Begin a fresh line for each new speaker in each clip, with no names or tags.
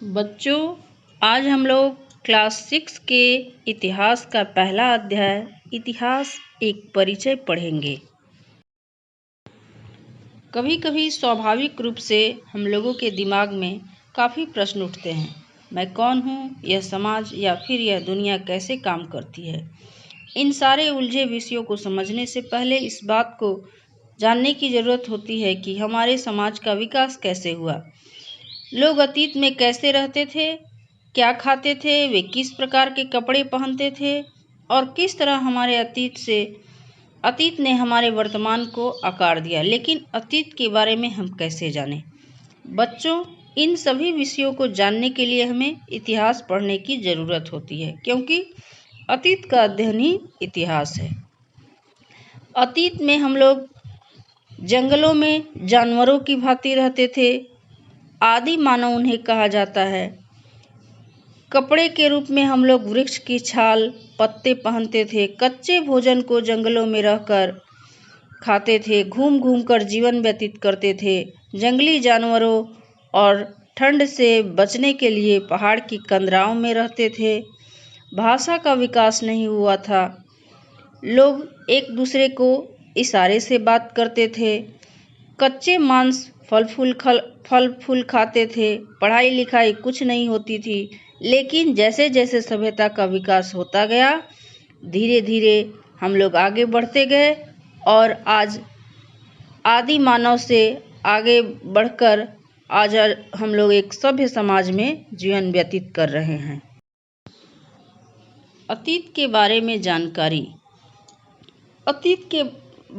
बच्चों, आज हम लोग क्लास 6 के इतिहास का पहला अध्याय इतिहास एक परिचय पढ़ेंगे। कभी कभी स्वाभाविक रूप से हम लोगों के दिमाग में काफ़ी प्रश्न उठते हैं। मैं कौन हूँ, यह समाज या फिर यह दुनिया कैसे काम करती है। इन सारे उलझे विषयों को समझने से पहले इस बात को जानने की ज़रूरत होती है कि हमारे समाज का विकास कैसे हुआ। लोग अतीत में कैसे रहते थे, क्या खाते थे, वे किस प्रकार के कपड़े पहनते थे और किस तरह हमारे अतीत ने हमारे वर्तमान को आकार दिया। लेकिन अतीत के बारे में हम कैसे जानें? बच्चों, इन सभी विषयों को जानने के लिए हमें इतिहास पढ़ने की ज़रूरत होती है, क्योंकि अतीत का अध्ययन ही इतिहास है। अतीत में हम लोग जंगलों में जानवरों की भांति रहते थे। आदि मानव उन्हें कहा जाता है। कपड़े के रूप में हम लोग वृक्ष की छाल, पत्ते पहनते थे। कच्चे भोजन को जंगलों में रहकर खाते थे। घूम घूम कर जीवन व्यतीत करते थे। जंगली जानवरों और ठंड से बचने के लिए पहाड़ की कंदराओं में रहते थे। भाषा का विकास नहीं हुआ था। लोग एक दूसरे को इशारे से बात करते थे। कच्चे मांस, फल फूल खाते थे। पढ़ाई लिखाई कुछ नहीं होती थी। लेकिन जैसे जैसे सभ्यता का विकास होता गया, धीरे धीरे हम लोग आगे बढ़ते गए और आज आदि मानव से आगे बढ़कर आज हम लोग एक सभ्य समाज में जीवन व्यतीत कर रहे हैं। अतीत के बारे में जानकारी। अतीत के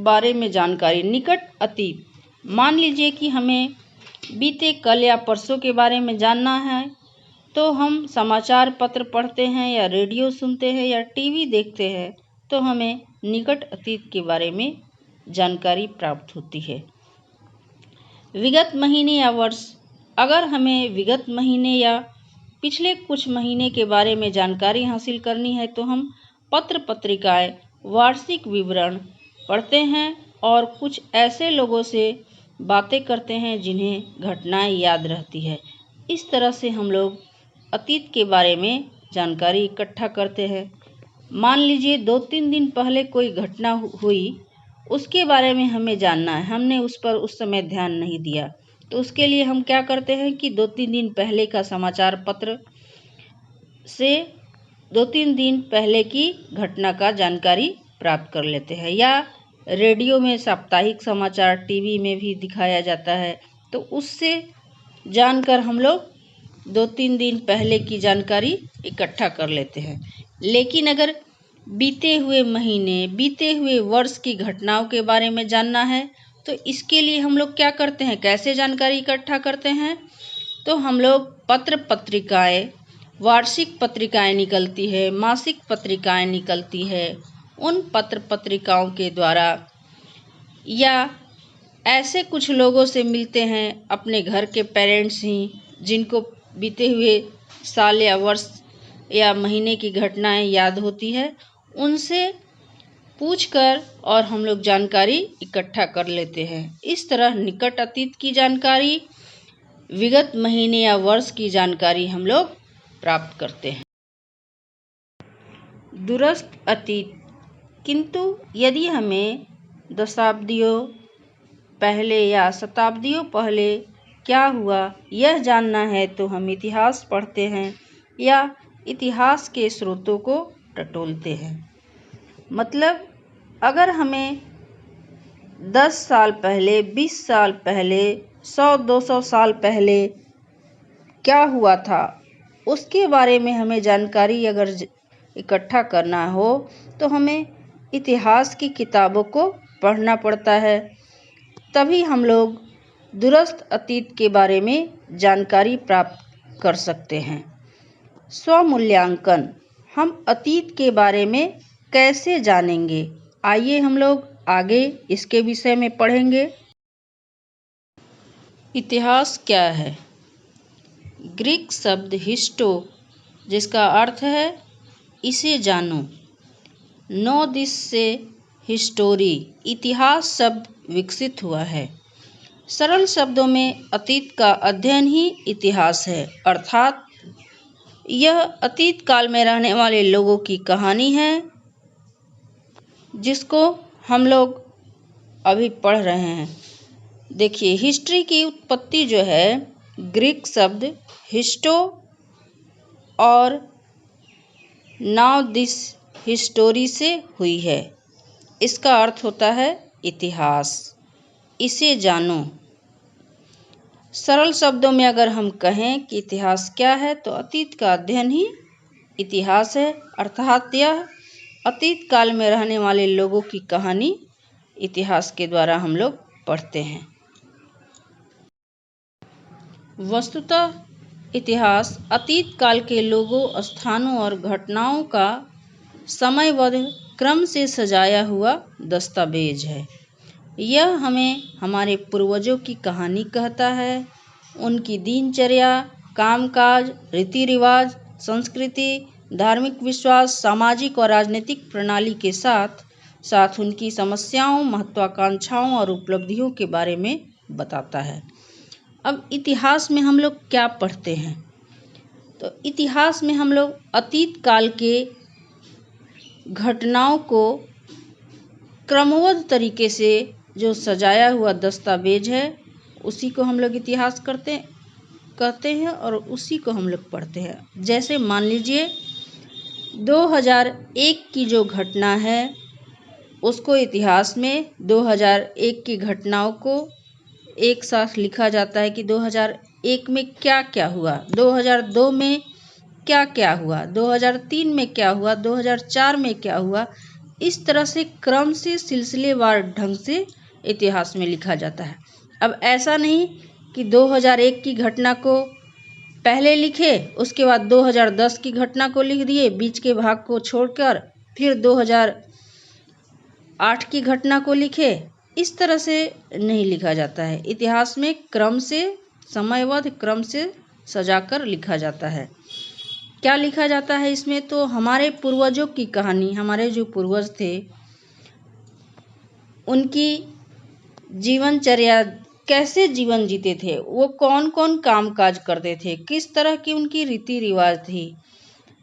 बारे में जानकारी। निकट अतीत। मान लीजिए कि हमें बीते कल या परसों के बारे में जानना है, तो हम समाचार पत्र पढ़ते हैं या रेडियो सुनते हैं या टीवी देखते हैं, तो हमें निकट अतीत के बारे में जानकारी प्राप्त होती है। विगत महीने या वर्ष। अगर हमें विगत महीने या पिछले कुछ महीने के बारे में जानकारी हासिल करनी है, तो हम पत्र पत्रिकाएं, वार्षिक विवरण पढ़ते हैं और कुछ ऐसे लोगों से बातें करते हैं जिन्हें घटनाएं याद रहती है। इस तरह से हम लोग अतीत के बारे में जानकारी इकट्ठा करते हैं। मान लीजिए 2-3 दिन पहले कोई घटना हुई, उसके बारे में हमें जानना है, हमने उस पर उस समय ध्यान नहीं दिया, तो उसके लिए हम क्या करते हैं कि 2-3 दिन पहले का समाचार पत्र से 2-3 दिन पहले की घटना का जानकारी प्राप्त कर लेते हैं। या रेडियो में साप्ताहिक समाचार, टीवी में भी दिखाया जाता है, तो उससे जानकर हम लोग 2-3 दिन पहले की जानकारी इकट्ठा कर लेते हैं। लेकिन अगर बीते हुए महीने, बीते हुए वर्ष की घटनाओं के बारे में जानना है, तो इसके लिए हम लोग क्या करते हैं, कैसे जानकारी इकट्ठा करते हैं? तो हम लोग पत्र पत्रिकाएं, वार्षिक पत्रिकाएं निकलती है, मासिक पत्रिकाएं निकलती है, उन पत्र पत्रिकाओं के द्वारा या ऐसे कुछ लोगों से मिलते हैं, अपने घर के पेरेंट्स ही, जिनको बीते हुए साल या वर्ष या महीने की घटनाएं याद होती है, उनसे पूछकर और हम लोग जानकारी इकट्ठा कर लेते हैं। इस तरह निकट अतीत की जानकारी, विगत महीने या वर्ष की जानकारी हम लोग प्राप्त करते हैं। दूरस्थ अतीत। किंतु यदि हमें दशाब्दियों पहले या शताब्दियों पहले क्या हुआ यह जानना है, तो हम इतिहास पढ़ते हैं या इतिहास के स्रोतों को टटोलते हैं। मतलब अगर हमें 10 साल पहले, 20 साल पहले, 100-200 साल पहले क्या हुआ था, उसके बारे में हमें जानकारी अगर इकट्ठा करना हो, तो हमें इतिहास की किताबों को पढ़ना पड़ता है। तभी हम लोग दूरस्थ अतीत के बारे में जानकारी प्राप्त कर सकते हैं। स्वमूल्यांकन। हम अतीत के बारे में कैसे जानेंगे? आइए हम लोग आगे इसके विषय में पढ़ेंगे। इतिहास क्या है? ग्रीक शब्द हिस्टो, जिसका अर्थ है इसे जानो, नोदिस से हिस्टोरी, इतिहास शब्द विकसित हुआ है। सरल शब्दों में अतीत का अध्ययन ही इतिहास है, अर्थात यह अतीत काल में रहने वाले लोगों की कहानी है जिसको हम लोग अभी पढ़ रहे हैं। देखिए, हिस्ट्री की उत्पत्ति जो है ग्रीक शब्द हिस्टो और नाउ दिस हिस्टोरी से हुई है। इसका अर्थ होता है इतिहास, इसे जानो। सरल शब्दों में अगर हम कहें कि इतिहास क्या है तो अतीत का अध्ययन ही इतिहास है, अर्थात यह अतीत काल में रहने वाले लोगों की कहानी इतिहास के द्वारा हम लोग पढ़ते हैं। वस्तुतः इतिहास अतीत काल के लोगों, स्थानों और घटनाओं का समयबद्ध क्रम से सजाया हुआ दस्तावेज है। यह हमें हमारे पूर्वजों की कहानी कहता है, उनकी दिनचर्या, कामकाज, रीति रिवाज, संस्कृति, धार्मिक विश्वास, सामाजिक और राजनीतिक प्रणाली के साथ साथ उनकी समस्याओं, महत्वाकांक्षाओं और उपलब्धियों के बारे में बताता है। अब इतिहास में हम लोग क्या पढ़ते हैं? तो इतिहास में हम लोग अतीत काल के घटनाओं को क्रमबद्ध तरीके से जो सजाया हुआ दस्तावेज है उसी को हम लोग इतिहास कहते हैं और उसी को हम लोग पढ़ते हैं। जैसे मान लीजिए 2001 की जो घटना है उसको इतिहास में 2001 की घटनाओं को एक साथ लिखा जाता है कि 2001 में क्या क्या हुआ, 2002 में क्या क्या हुआ, 2003 में क्या हुआ, 2004 में क्या हुआ। इस तरह से क्रम से सिलसिलेवार ढंग से इतिहास में लिखा जाता है। अब ऐसा नहीं कि 2001 की घटना को पहले लिखे, उसके बाद 2010 की घटना को लिख दिए, बीच के भाग को छोड़कर फिर 2008 की घटना को लिखे। इस तरह से नहीं लिखा जाता है। इतिहास में क्रम से, समयबद्ध क्रम से सजाकर लिखा जाता है। क्या लिखा जाता है इसमें? तो हमारे पूर्वजों की कहानी, हमारे जो पूर्वज थे उनकी जीवनचर्या, कैसे जीवन जीते थे, वो कौन कौन काम काज करते थे, किस तरह की उनकी रीति रिवाज थी,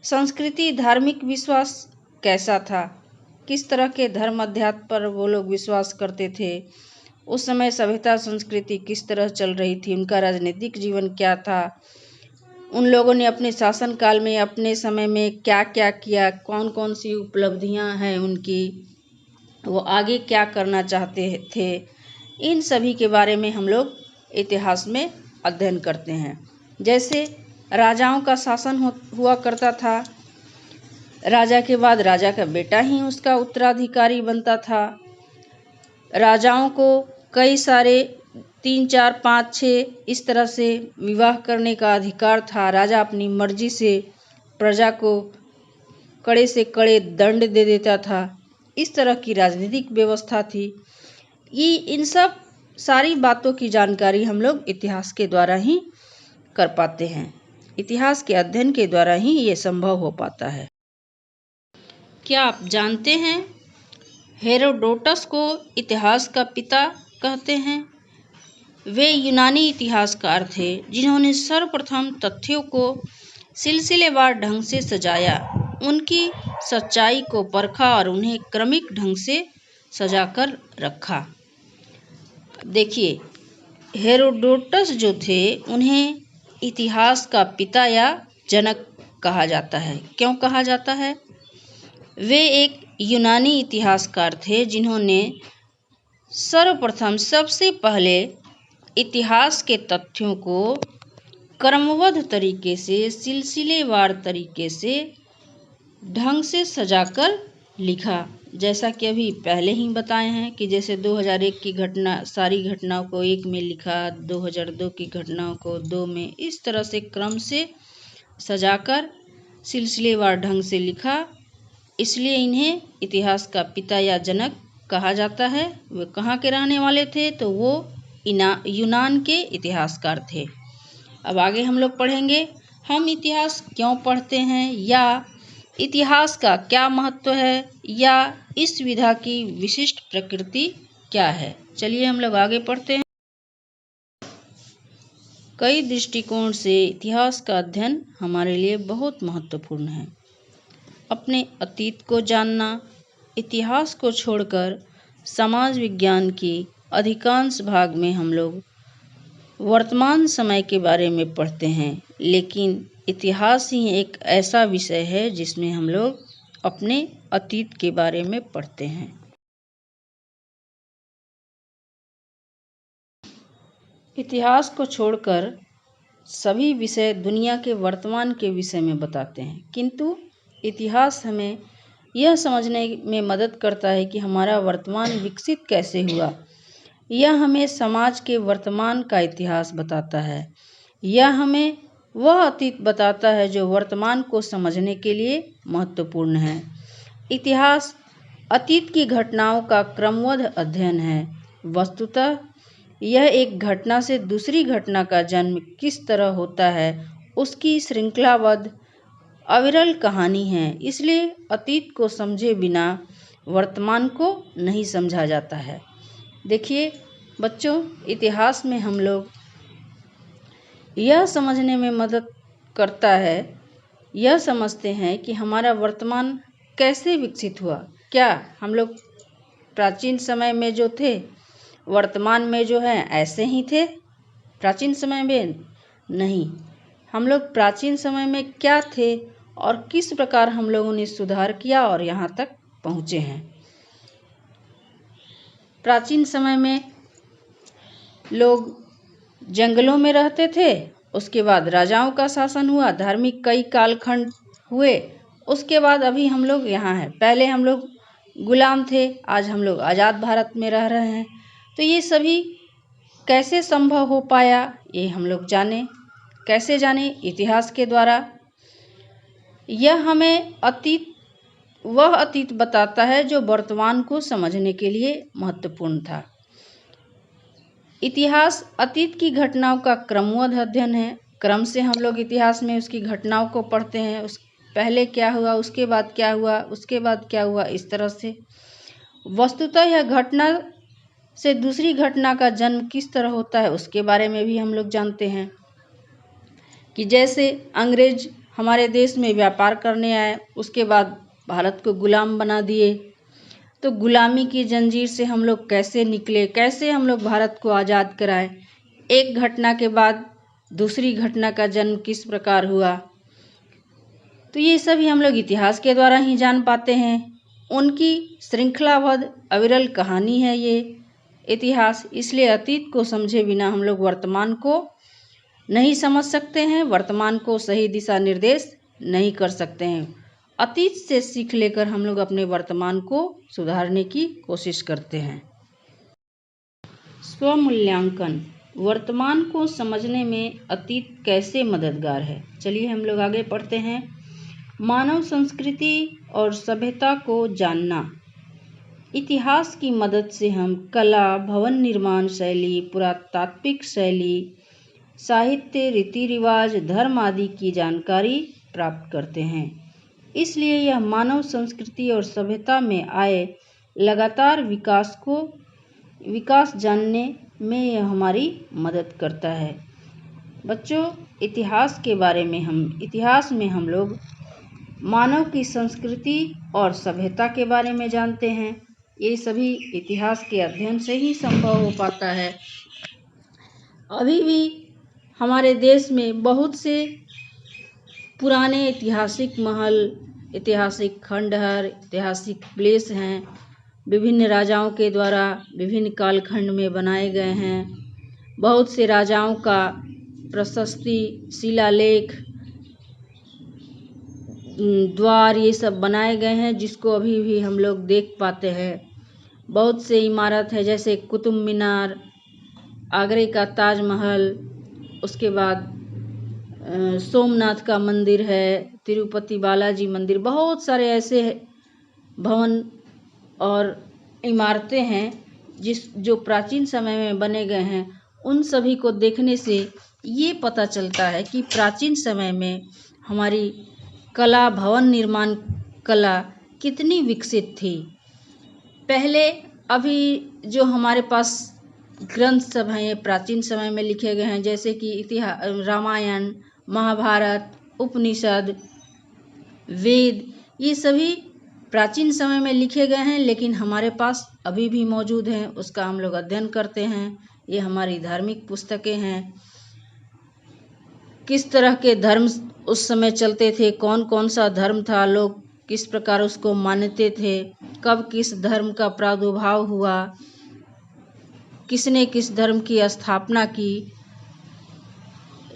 संस्कृति, धार्मिक विश्वास कैसा था, किस तरह के धर्म अध्यात्म पर वो लोग विश्वास करते थे, उस समय सभ्यता संस्कृति किस तरह चल रही थी, उनका राजनीतिक जीवन क्या था, उन लोगों ने अपने शासन काल में, अपने समय में क्या क्या किया, कौन कौन सी उपलब्धियां हैं उनकी, वो आगे क्या करना चाहते थे। इन सभी के बारे में हम लोग इतिहास में अध्ययन करते हैं। जैसे राजाओं का शासन हुआ करता था, राजा के बाद राजा का बेटा ही उसका उत्तराधिकारी बनता था। राजाओं को कई सारे 3, 4, 5, 6 इस तरह से विवाह करने का अधिकार था। राजा अपनी मर्जी से प्रजा को कड़े से कड़े दंड दे देता था। इस तरह की राजनीतिक व्यवस्था थी। ये इन सब सारी बातों की जानकारी हम लोग इतिहास के द्वारा ही कर पाते हैं। इतिहास के अध्ययन के द्वारा ही ये संभव हो पाता है। क्या आप जानते हैं हेरोडोटस को इतिहास का पिता कहते हैं? वे यूनानी इतिहासकार थे जिन्होंने सर्वप्रथम तथ्यों को सिलसिलेवार ढंग से सजाया, उनकी सच्चाई को परखा और उन्हें क्रमिक ढंग से सजाकर रखा। देखिए, हेरोडोटस जो थे उन्हें इतिहास का पिता या जनक कहा जाता है। क्यों कहा जाता है? वे एक यूनानी इतिहासकार थे जिन्होंने सर्वप्रथम, सबसे पहले इतिहास के तथ्यों को क्रमबद्ध तरीके से, सिलसिलेवार तरीके से, ढंग से सजाकर लिखा। जैसा कि अभी पहले ही बताए हैं कि जैसे 2001 की घटना, सारी घटनाओं को 1 में लिखा, 2002 की घटनाओं को 2 में, इस तरह से क्रम से सजाकर सिलसिलेवार ढंग से लिखा। इसलिए इन्हें इतिहास का पिता या जनक कहा जाता है। वे कहाँ के रहने वाले थे? तो वो यूनान के इतिहासकार थे। अब आगे हम लोग पढ़ेंगे हम इतिहास क्यों पढ़ते हैं, या इतिहास का क्या महत्व है, या इस विधा की विशिष्ट प्रकृति क्या है। चलिए हम लोग आगे पढ़ते हैं। कई दृष्टिकोण से इतिहास का अध्ययन हमारे लिए बहुत महत्वपूर्ण है। अपने अतीत को जानना, इतिहास को छोड़कर समाज विज्ञान की अधिकांश भाग में हम लोग वर्तमान समय के बारे में पढ़ते हैं, लेकिन इतिहास ही एक ऐसा विषय है जिसमें हम लोग अपने अतीत के बारे में पढ़ते हैं। इतिहास को छोड़कर सभी विषय दुनिया के वर्तमान के विषय में बताते हैं, किंतु इतिहास हमें यह समझने में मदद करता है कि हमारा वर्तमान विकसित कैसे हुआ। यह हमें समाज के वर्तमान का इतिहास बताता है। यह हमें वह अतीत बताता है जो वर्तमान को समझने के लिए महत्वपूर्ण है। इतिहास अतीत की घटनाओं का क्रमबद्ध अध्ययन है। वस्तुतः यह एक घटना से दूसरी घटना का जन्म किस तरह होता है, उसकी श्रृंखलाबद्ध अविरल कहानी है। इसलिए अतीत को समझे बिना वर्तमान को नहीं समझा जाता है। देखिए बच्चों, इतिहास में हम लोग यह समझने में मदद करता है, यह समझते हैं कि हमारा वर्तमान कैसे विकसित हुआ। क्या हम लोग प्राचीन समय में जो थे, वर्तमान में जो है ऐसे ही थे? प्राचीन समय में नहीं। हम लोग प्राचीन समय में क्या थे और किस प्रकार हम लोगों ने सुधार किया और यहाँ तक पहुँचे हैं। प्राचीन समय में लोग जंगलों में रहते थे, उसके बाद राजाओं का शासन हुआ, धार्मिक कई कालखंड हुए, उसके बाद अभी हम लोग यहाँ हैं। पहले हम लोग गुलाम थे, आज हम लोग आज़ाद भारत में रह रहे हैं। तो ये सभी कैसे संभव हो पाया, ये हम लोग जाने। कैसे जाने? इतिहास के द्वारा। यह हमें वह अतीत बताता है जो वर्तमान को समझने के लिए महत्वपूर्ण था। इतिहास अतीत की घटनाओं का क्रमबद्ध अध्ययन है। क्रम से हम लोग इतिहास में उसकी घटनाओं को पढ़ते हैं। उस पहले क्या हुआ, उसके बाद क्या हुआ, उसके बाद क्या हुआ, इस तरह से। वस्तुतः यह घटना से दूसरी घटना का जन्म किस तरह होता है उसके बारे में भी हम लोग जानते हैं कि जैसे अंग्रेज हमारे देश में व्यापार करने आए, उसके बाद भारत को गुलाम बना दिए। तो गुलामी की जंजीर से हम लोग कैसे निकले, कैसे हम लोग भारत को आज़ाद कराए, एक घटना के बाद दूसरी घटना का जन्म किस प्रकार हुआ, तो ये सभी हम लोग इतिहास के द्वारा ही जान पाते हैं। उनकी श्रृंखलाबद्ध अविरल कहानी है ये इतिहास। इसलिए अतीत को समझे बिना हम लोग वर्तमान को नहीं समझ सकते हैं, वर्तमान को सही दिशा निर्देश नहीं कर सकते हैं। अतीत से सीख लेकर हम लोग अपने वर्तमान को सुधारने की कोशिश करते हैं। स्वमूल्यांकन, वर्तमान को समझने में अतीत कैसे मददगार है। चलिए हम लोग आगे पढ़ते हैं। मानव संस्कृति और सभ्यता को जानना। इतिहास की मदद से हम कला, भवन निर्माण शैली, पुरातात्विक शैली, साहित्य, रीति रिवाज, धर्म आदि की जानकारी प्राप्त करते हैं। इसलिए यह मानव संस्कृति और सभ्यता में आए लगातार विकास जानने में यह हमारी मदद करता है। बच्चों, इतिहास में हम लोग मानव की संस्कृति और सभ्यता के बारे में जानते हैं। ये सभी इतिहास के अध्ययन से ही संभव हो पाता है। अभी भी हमारे देश में बहुत से पुराने ऐतिहासिक महल, ऐतिहासिक खंडहर, ऐतिहासिक प्लेस हैं, विभिन्न राजाओं के द्वारा विभिन्न कालखंड में बनाए गए हैं। बहुत से राजाओं का प्रशस्ति, शिलालेख, द्वार, ये सब बनाए गए हैं जिसको अभी भी हम लोग देख पाते हैं। बहुत से इमारत है जैसे कुतुब मीनार, आगरे का ताजमहल, उसके बाद सोमनाथ का मंदिर है, तिरुपति बालाजी मंदिर, बहुत सारे ऐसे भवन और इमारतें हैं जो प्राचीन समय में बने गए हैं। उन सभी को देखने से ये पता चलता है कि प्राचीन समय में हमारी कला, भवन निर्माण कला कितनी विकसित थी। पहले अभी जो हमारे पास ग्रंथ सब हैं ये प्राचीन समय में लिखे गए हैं, जैसे कि इतिहास, रामायण, महाभारत, उपनिषद, वेद, ये सभी प्राचीन समय में लिखे गए हैं, लेकिन हमारे पास अभी भी मौजूद हैं। उसका हम लोग अध्ययन करते हैं। ये हमारी धार्मिक पुस्तकें हैं। किस तरह के धर्म उस समय चलते थे, कौन कौन सा धर्म था, लोग किस प्रकार उसको मानते थे, कब किस धर्म का प्रादुर्भाव हुआ, किसने किस धर्म की स्थापना की,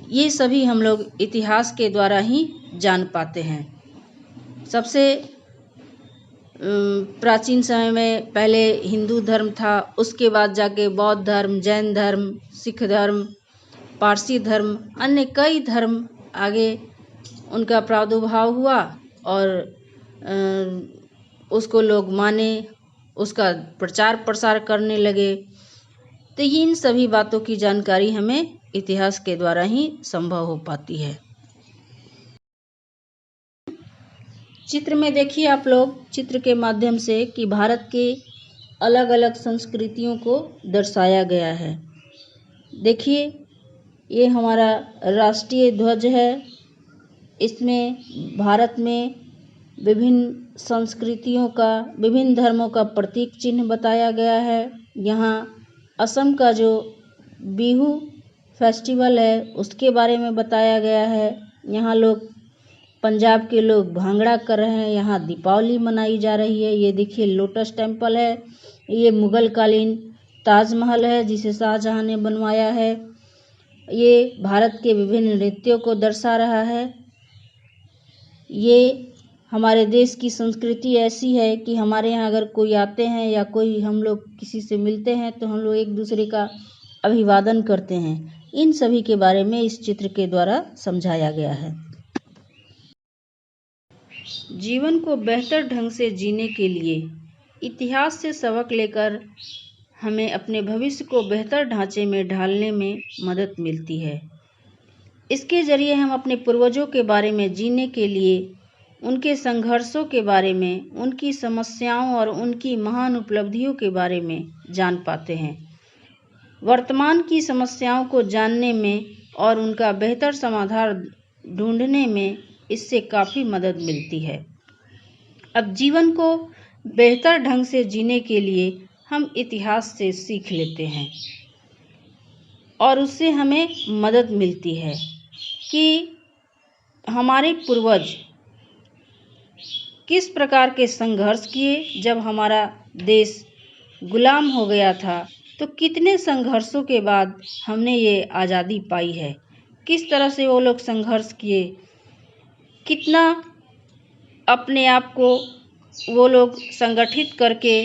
ये सभी हम लोग इतिहास के द्वारा ही जान पाते हैं। सबसे प्राचीन समय में पहले हिंदू धर्म था, उसके बाद जाके बौद्ध धर्म, जैन धर्म, सिख धर्म, पारसी धर्म, अन्य कई धर्म आगे उनका प्रादुर्भाव हुआ और उसको लोग माने, उसका प्रचार प्रसार करने लगे। तो इन सभी बातों की जानकारी हमें इतिहास के द्वारा ही संभव हो पाती है। चित्र में देखिए आप लोग, चित्र के माध्यम से कि भारत के अलग अलग संस्कृतियों को दर्शाया गया है। देखिए, ये हमारा राष्ट्रीय ध्वज है। इसमें भारत में विभिन्न संस्कृतियों का, विभिन्न धर्मों का प्रतीक चिन्ह बताया गया है। यहाँ असम का जो बिहू फेस्टिवल है उसके बारे में बताया गया है। यहाँ लोग, पंजाब के लोग भांगड़ा कर रहे हैं, यहाँ दीपावली मनाई जा रही है। ये देखिए लोटस टेम्पल है। ये मुगल कालीन ताजमहल है जिसे शाहजहां ने बनवाया है। ये भारत के विभिन्न नृत्यों को दर्शा रहा है। ये हमारे देश की संस्कृति ऐसी है कि हमारे यहाँ अगर कोई आते हैं या कोई हम लोग किसी से मिलते हैं तो हम लोग एक दूसरे का अभिवादन करते हैं। इन सभी के बारे में इस चित्र के द्वारा समझाया गया है। जीवन को बेहतर ढंग से जीने के लिए इतिहास से सबक लेकर हमें अपने भविष्य को बेहतर ढांचे में ढालने में मदद मिलती है। इसके जरिए हम अपने पूर्वजों के बारे में जीने के लिए, उनके संघर्षों के बारे में, उनकी समस्याओं और उनकी महान उपलब्धियों के बारे में जान पाते हैं। वर्तमान की समस्याओं को जानने में और उनका बेहतर समाधान ढूंढने में इससे काफ़ी मदद मिलती है। अब जीवन को बेहतर ढंग से जीने के लिए हम इतिहास से सीख लेते हैं और उससे हमें मदद मिलती है कि हमारे पूर्वज किस प्रकार के संघर्ष किए। जब हमारा देश गुलाम हो गया था तो कितने संघर्षों के बाद हमने ये आज़ादी पाई है। किस तरह से वो लोग संघर्ष किए, कितना अपने आप को वो लोग संगठित करके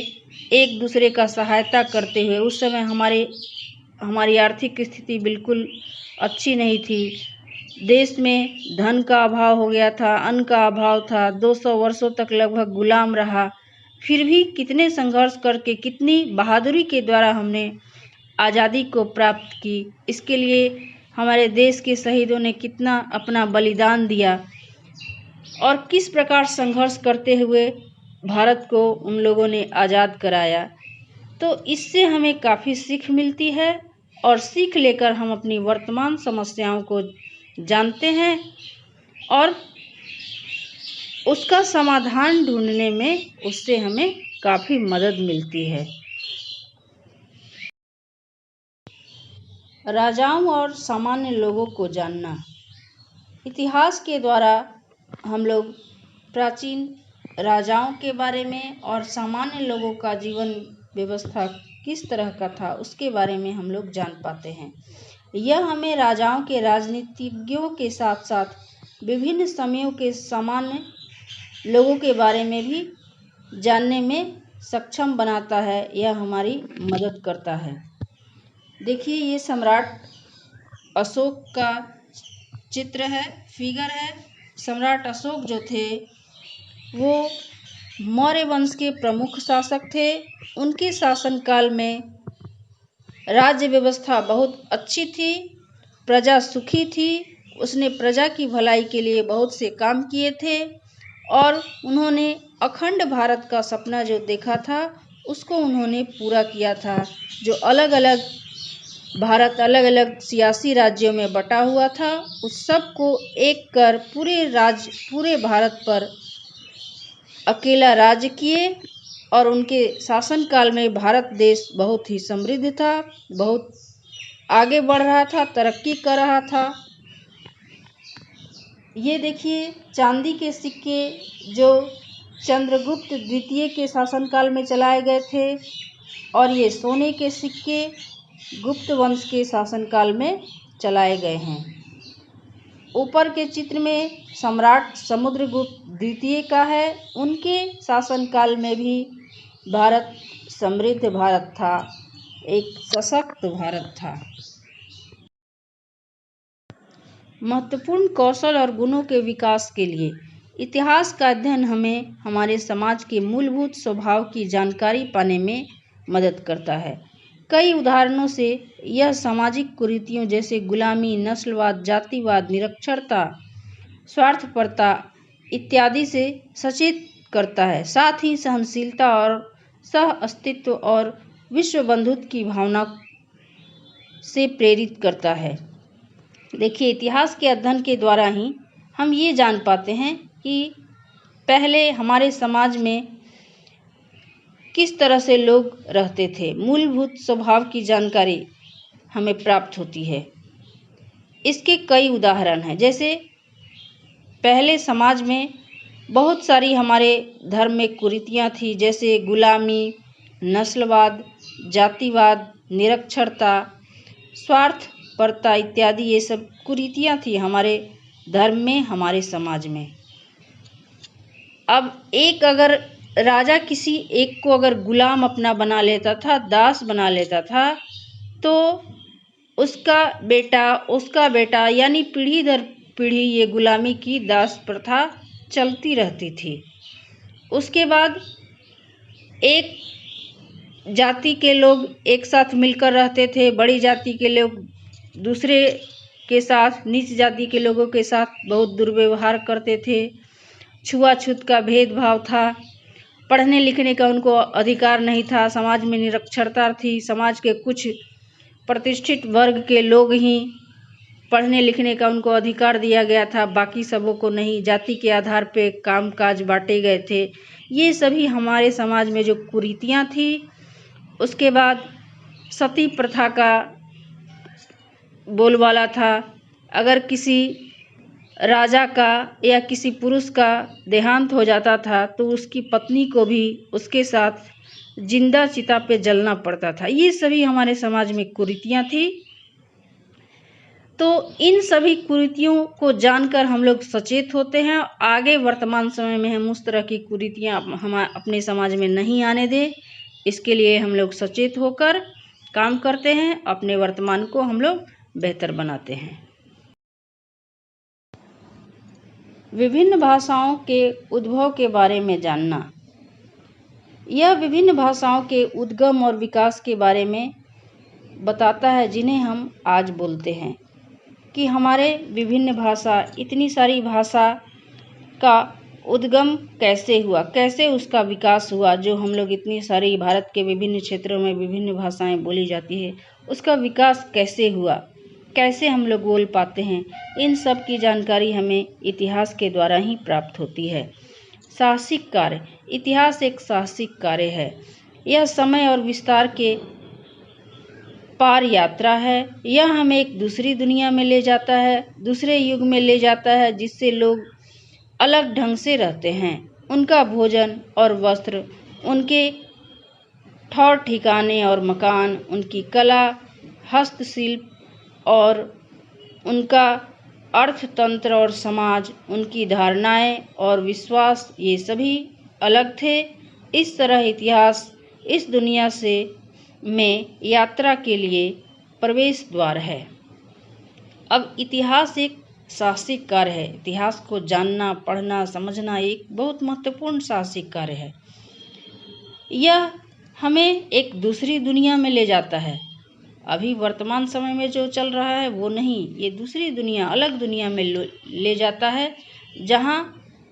एक दूसरे का सहायता करते हुए। उस समय हमारी आर्थिक स्थिति बिल्कुल अच्छी नहीं थी। देश में धन का अभाव हो गया था, अन्न का अभाव था। 200 वर्षों तक लगभग गुलाम रहा। फिर भी कितने संघर्ष करके, कितनी बहादुरी के द्वारा हमने आज़ादी को प्राप्त की। इसके लिए हमारे देश के शहीदों ने कितना अपना बलिदान दिया और किस प्रकार संघर्ष करते हुए भारत को उन लोगों ने आज़ाद कराया। तो इससे हमें काफ़ी सीख मिलती है और सीख लेकर हम अपनी वर्तमान समस्याओं को जानते हैं और उसका समाधान ढूंढने में उससे हमें काफ़ी मदद मिलती है। राजाओं और सामान्य लोगों को जानना। इतिहास के द्वारा हम लोग प्राचीन राजाओं के बारे में और सामान्य लोगों का जीवन व्यवस्था किस तरह का था उसके बारे में हम लोग जान पाते हैं। यह हमें राजाओं के, राजनीतिज्ञों के साथ साथ विभिन्न समयों के सामान्य लोगों के बारे में भी जानने में सक्षम बनाता है। यह हमारी मदद करता है। देखिए, ये सम्राट अशोक का चित्र है, फिगर है। सम्राट अशोक जो थे वो मौर्य वंश के प्रमुख शासक थे। उनके शासनकाल में राज्य व्यवस्था बहुत अच्छी थी, प्रजा सुखी थी। उसने प्रजा की भलाई के लिए बहुत से काम किए थे और उन्होंने अखंड भारत का सपना जो देखा था उसको उन्होंने पूरा किया था। जो अलग अलग भारत अलग अलग सियासी राज्यों में बटा हुआ था, उस सब को एक कर पूरे भारत पर अकेला राज्य किए और उनके शासनकाल में भारत देश बहुत ही समृद्ध था, बहुत आगे बढ़ रहा था, तरक्की कर रहा था। ये देखिए चांदी के सिक्के जो चंद्रगुप्त द्वितीय के शासनकाल में चलाए गए थे और ये सोने के सिक्के गुप्त वंश के शासनकाल में चलाए गए हैं। ऊपर के चित्र में सम्राट समुद्रगुप्त द्वितीय का है, उनके शासनकाल में भी भारत समृद्ध भारत था, एक सशक्त भारत था। महत्वपूर्ण कौशल और गुणों के विकास के लिए इतिहास का अध्ययन हमें हमारे समाज के मूलभूत स्वभाव की जानकारी पाने में मदद करता है। कई उदाहरणों से यह सामाजिक कुरीतियों जैसे गुलामी, नस्लवाद, जातिवाद, निरक्षरता, स्वार्थपरता इत्यादि से सचेत करता है। साथ ही सहनशीलता और सह अस्तित्व और विश्व बंधुत्व की भावना से प्रेरित करता है। देखिए इतिहास के अध्ययन के द्वारा ही हम ये जान पाते हैं कि पहले हमारे समाज में किस तरह से लोग रहते थे, मूलभूत स्वभाव की जानकारी हमें प्राप्त होती है। इसके कई उदाहरण हैं, जैसे पहले समाज में बहुत सारी हमारे धर्म में कुरीतियाँ थी, जैसे गुलामी, नस्लवाद, जातिवाद, निरक्षरता, स्वार्थपरता इत्यादि ये सब कुरीतियाँ थी हमारे धर्म में, हमारे समाज में। अब एक राजा किसी एक को अगर गुलाम अपना बना लेता था, दास बना लेता था, तो उसका बेटा यानी पीढ़ी दर पीढ़ी ये गुलामी की दास प्रथा चलती रहती थी। उसके बाद एक जाति के लोग एक साथ मिलकर रहते थे, बड़ी जाति के लोग दूसरे के साथ, नीच जाति के लोगों के साथ बहुत दुर्व्यवहार करते थे। छुआछूत का भेदभाव था, पढ़ने लिखने का उनको अधिकार नहीं था, समाज में निरक्षरता थी, समाज के कुछ प्रतिष्ठित वर्ग के लोग ही पढ़ने लिखने का उनको अधिकार दिया गया था, बाकी सबों को नहीं। जाति के आधार पे कामकाज बांटे गए थे। ये सभी हमारे समाज में जो कुरीतियाँ थी। उसके बाद सती प्रथा का बोलबाला था। अगर किसी राजा का या किसी पुरुष का देहांत हो जाता था तो उसकी पत्नी को भी उसके साथ जिंदा चिता पे जलना पड़ता था। ये सभी हमारे समाज में कुरीतियाँ थी। तो इन सभी कुरीतियों को जानकर हम लोग सचेत होते हैं। आगे वर्तमान समय में हम उस तरह की कुरीतियाँ हम अपने समाज में नहीं आने दें, इसके लिए हम लोग सचेत होकर काम करते हैं, अपने वर्तमान को हम लोग बेहतर बनाते हैं। विभिन्न भाषाओं के उद्भव के बारे में जानना। यह विभिन्न भाषाओं के उद्गम और विकास के बारे में बताता है, जिन्हें हम आज बोलते हैं। कि हमारे विभिन्न भाषा, इतनी सारी भाषा का उद्गम कैसे हुआ, कैसे उसका विकास हुआ। जो हम लोग इतनी सारी भारत के विभिन्न क्षेत्रों में विभिन्न भाषाएं बोली जाती है, उसका विकास कैसे हुआ, कैसे हम लोग बोल पाते हैं, इन सब की जानकारी हमें इतिहास के द्वारा ही प्राप्त होती है। साहसिक कार्य। इतिहास एक साहसिक कार्य है। यह समय और विस्तार के पार यात्रा है। यह हमें एक दूसरी दुनिया में ले जाता है, दूसरे युग में ले जाता है, जिससे लोग अलग ढंग से रहते हैं। उनका भोजन और वस्त्र, उनके ठौर ठिकाने और मकान, उनकी कला, हस्तशिल्प और उनका अर्थतंत्र और समाज, उनकी धारणाएं और विश्वास, ये सभी अलग थे। इस तरह इतिहास इस दुनिया में यात्रा के लिए प्रवेश द्वार है। अब इतिहास एक साहसिक कार्य है। इतिहास को जानना, पढ़ना, समझना एक बहुत महत्वपूर्ण साहसिक कार्य है। यह हमें एक दूसरी दुनिया में ले जाता है। अभी वर्तमान समय में जो चल रहा है वो नहीं, ये दूसरी दुनिया, अलग दुनिया में ले जाता है, जहाँ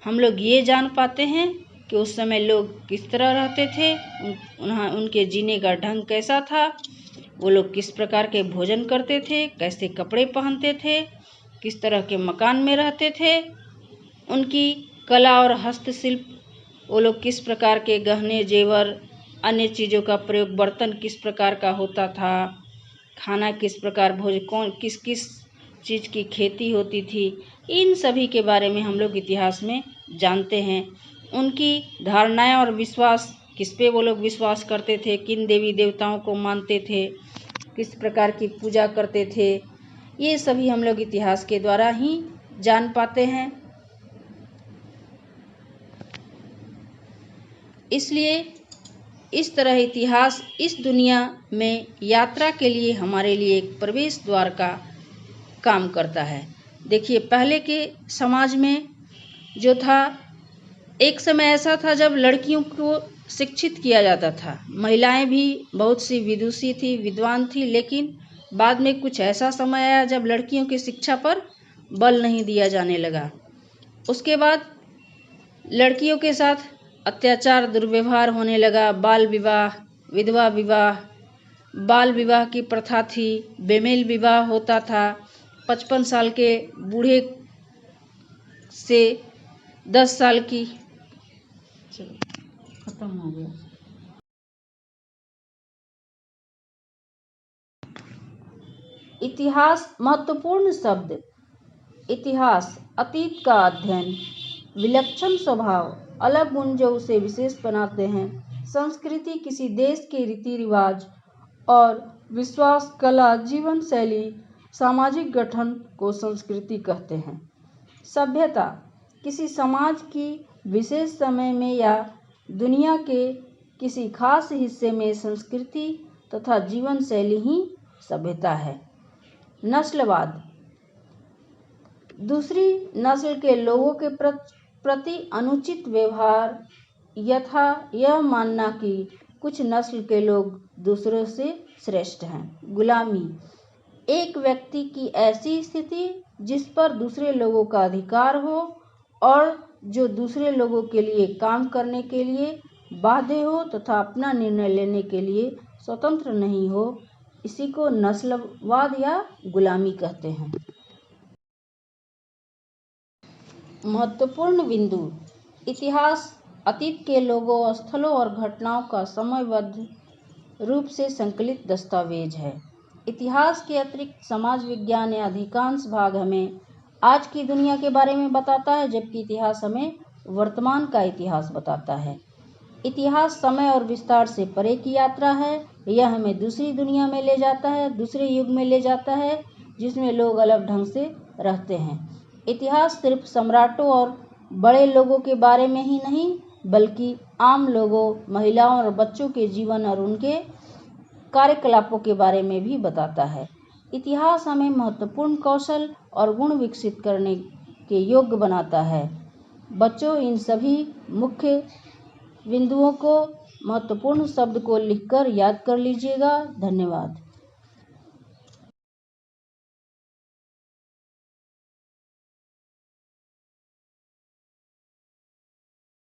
हम लोग ये जान पाते हैं कि उस समय लोग किस तरह रहते थे, उनके जीने का ढंग कैसा था, वो लोग किस प्रकार के भोजन करते थे, कैसे कपड़े पहनते थे, किस तरह के मकान में रहते थे, उनकी कला और हस्तशिल्प, वो लोग किस प्रकार के गहने जेवर अन्य चीज़ों का प्रयोग, बर्तन किस प्रकार का होता था, खाना किस प्रकार कौन किस किस चीज़ की खेती होती थी, इन सभी के बारे में हम लोग इतिहास में जानते हैं। उनकी धारणाएं और विश्वास, किस पे वो लोग विश्वास करते थे, किन देवी देवताओं को मानते थे, किस प्रकार की पूजा करते थे, ये सभी हम लोग इतिहास के द्वारा ही जान पाते हैं। इसलिए इस तरह इतिहास इस दुनिया में यात्रा के लिए हमारे लिए एक प्रवेश द्वार का काम करता है। देखिए, पहले के समाज में जो था, एक समय ऐसा था जब लड़कियों को शिक्षित किया जाता था, महिलाएं भी बहुत सी विदुषी थी, विद्वान थी, लेकिन बाद में कुछ ऐसा समय आया जब लड़कियों की शिक्षा पर बल नहीं दिया जाने लगा। उसके बाद लड़कियों के साथ अत्याचार, दुर्व्यवहार होने लगा, बाल विवाह, विधवा विवाह, बाल विवाह की प्रथा थी, बेमेल विवाह होता था, 55 साल के बूढ़े से 10 साल की, चलो खत्म हो गया। इतिहास महत्वपूर्ण शब्द। इतिहास अतीत का अध्ययन, विलक्षण स्वभाव, अलग गुण जो उसे विशेष बनाते हैं। संस्कृति किसी देश के रीति रिवाज और विश्वास, कला, जीवन शैली, सामाजिक गठन को संस्कृति कहते हैं। सभ्यता किसी समाज की विशेष समय में या दुनिया के किसी खास हिस्से में संस्कृति तथा जीवन शैली ही सभ्यता है। नस्लवाद दूसरी नस्ल के लोगों के प्रति अनुचित व्यवहार, यथा यह मानना कि कुछ नस्ल के लोग दूसरों से श्रेष्ठ हैं। गुलामी एक व्यक्ति की ऐसी स्थिति जिस पर दूसरे लोगों का अधिकार हो और जो दूसरे लोगों के लिए काम करने के लिए बाध्य हो तथा अपना निर्णय लेने के लिए स्वतंत्र नहीं हो, इसी को नस्लवाद या गुलामी कहते हैं। महत्वपूर्ण बिंदु। इतिहास अतीत के लोगों, स्थलों और घटनाओं का समयबद्ध रूप से संकलित दस्तावेज है। इतिहास के अतिरिक्त समाज विज्ञान या अधिकांश भाग हमें आज की दुनिया के बारे में बताता है, जबकि इतिहास हमें वर्तमान का इतिहास बताता है। इतिहास समय और विस्तार से परे की यात्रा है। यह हमें दूसरी दुनिया में ले जाता है, दूसरे युग में ले जाता है जिसमें लोग अलग ढंग से रहते हैं। इतिहास सिर्फ सम्राटों और बड़े लोगों के बारे में ही नहीं, बल्कि आम लोगों, महिलाओं और बच्चों के जीवन और उनके कार्यकलापों के बारे में भी बताता है। इतिहास हमें महत्वपूर्ण कौशल और गुण विकसित करने के योग्य बनाता है। बच्चों, इन सभी मुख्य बिंदुओं को, महत्वपूर्ण शब्द को लिखकर याद कर लीजिएगा। धन्यवाद।